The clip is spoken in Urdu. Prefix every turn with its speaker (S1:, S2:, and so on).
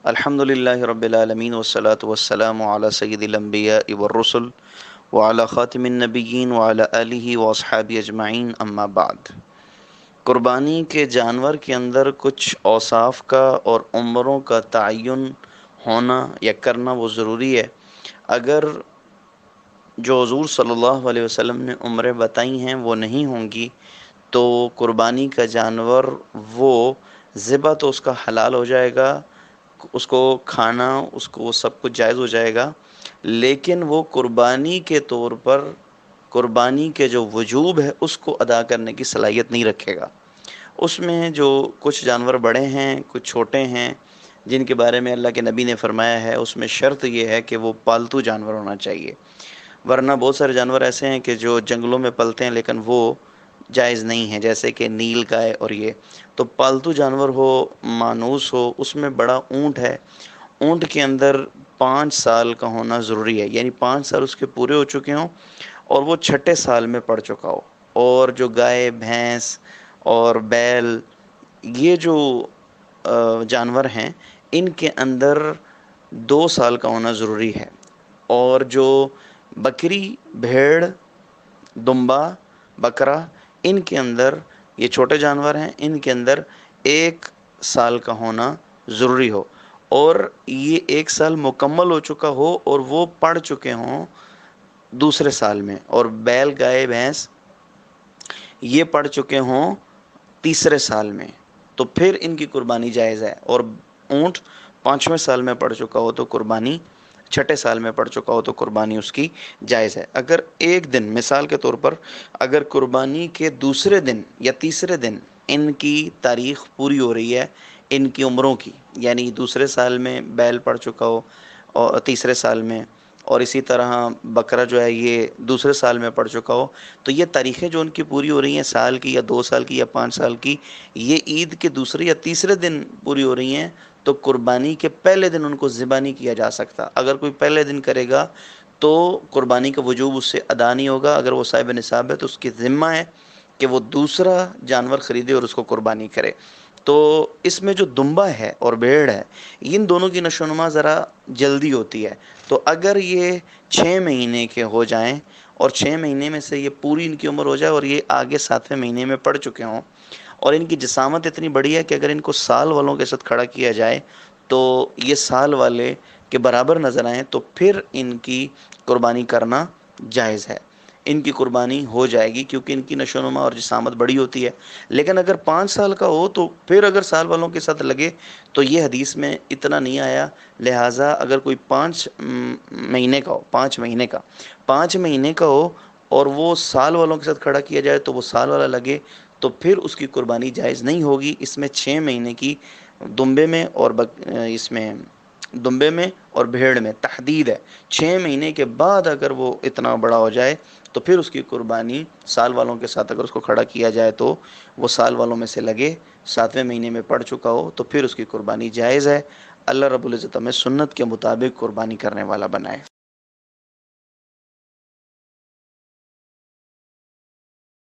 S1: الحمد للہ رب العالمین والصلاة والسلام علی سید الانبیاء والرسل وعلی خاتم النبیین وعلی آلہ واصحابہ اجمعین اما بعد۔ قربانی کے جانور کے اندر کچھ اوصاف کا اور عمروں کا تعین ہونا یا کرنا وہ ضروری ہے۔ اگر جو حضور صلی اللہ علیہ وسلم نے عمریں بتائی ہیں وہ نہیں ہوں گی تو قربانی کا جانور وہ ذبح تو اس کا حلال ہو جائے گا، اس کو کھانا اس کو سب کچھ جائز ہو جائے گا، لیکن وہ قربانی کے طور پر قربانی کے جو وجوب ہے اس کو ادا کرنے کی صلاحیت نہیں رکھے گا۔ اس میں جو کچھ جانور بڑے ہیں کچھ چھوٹے ہیں جن کے بارے میں اللہ کے نبی نے فرمایا ہے، اس میں شرط یہ ہے کہ وہ پالتو جانور ہونا چاہیے، ورنہ بہت سارے جانور ایسے ہیں کہ جو جنگلوں میں پلتے ہیں لیکن وہ جائز نہیں ہے، جیسے کہ نیل گائے اور یہ تو پالتو جانور ہو، مانوس ہو۔ اس میں بڑا اونٹ ہے، اونٹ کے اندر 5 سال کا ہونا ضروری ہے، یعنی 5 سال اس کے پورے ہو چکے ہوں اور وہ چھٹے سال میں پڑ چکا ہو۔ اور جو گائے بھینس اور بیل یہ جو جانور ہیں ان کے اندر 2 سال کا ہونا ضروری ہے۔ اور جو بکری بھیڑ دمبا بکرا ان کے اندر یہ چھوٹے جانور ہیں، ان کے اندر 1 سال کا ہونا ضروری ہو، اور یہ 1 سال مکمل ہو چکا ہو اور وہ پڑ چکے ہوں دوسرے سال میں، اور بیل گائے بھینس یہ پڑ چکے ہوں تیسرے سال میں، تو پھر ان کی قربانی جائز ہے۔ اور اونٹ 5ویں سال میں پڑ چکا ہو تو قربانی، چھٹے سال میں پڑ چکا ہو تو قربانی اس کی جائز ہے۔ اگر ایک دن مثال کے طور پر اگر قربانی کے دوسرے دن یا تیسرے دن ان کی تاریخ پوری ہو رہی ہے ان کی عمروں کی، یعنی دوسرے سال میں بیل پڑ چکا ہو اور تیسرے سال میں، اور اسی طرح بکرا جو ہے یہ دوسرے سال میں پڑ چکا ہو، تو یہ تاریخیں جو ان کی پوری ہو رہی ہیں سال کی یا 2 سال کی یا 5 سال کی، یہ عید کے دوسرے یا تیسرے دن پوری ہو رہی ہیں تو قربانی کے پہلے دن ان کو ذبح نہیں کیا جا سکتا۔ اگر کوئی پہلے دن کرے گا تو قربانی کا وجوب اس سے ادا نہیں ہوگا۔ اگر وہ صاحب نصاب ہے تو اس کی ذمہ ہے کہ وہ دوسرا جانور خریدے اور اس کو قربانی کرے۔ تو اس میں جو دمبا ہے اور بھیڑ ہے ان دونوں کی نشو و نما ذرا جلدی ہوتی ہے، تو اگر یہ 6 مہینے کے ہو جائیں اور 6 مہینے میں سے یہ پوری ان کی عمر ہو جائے اور یہ آگے 7ویں مہینے میں پڑ چکے ہوں اور ان کی جسامت اتنی بڑی ہے کہ اگر ان کو سال والوں کے ساتھ کھڑا کیا جائے تو یہ سال والے کے برابر نظر آئیں تو پھر ان کی قربانی کرنا جائز ہے، ان کی قربانی ہو جائے گی کیونکہ ان کی نشو و نما اور جسامت بڑی ہوتی ہے۔ لیکن اگر 5 سال کا ہو تو پھر اگر سال والوں کے ساتھ لگے تو یہ حدیث میں اتنا نہیں آیا، لہٰذا اگر کوئی 5 مہینے کا ہو 5 مہینے کا ہو اور وہ سال والوں کے ساتھ کھڑا کیا جائے تو وہ سال والا لگے تو پھر اس کی قربانی جائز نہیں ہوگی۔ اس میں 6 مہینے کی دمبے میں اور اس میں دمبے میں اور بھیڑ میں تحدید ہے۔ 6 مہینے کے بعد اگر وہ اتنا بڑا ہو جائے تو پھر اس کی قربانی سال والوں کے ساتھ اگر اس کو کھڑا کیا جائے تو وہ سال والوں میں سے لگے، 7ویں مہینے میں پڑ چکا ہو تو پھر اس کی قربانی جائز ہے۔ اللہ رب العزت ہمیں سنت کے مطابق قربانی کرنے والا بنائے۔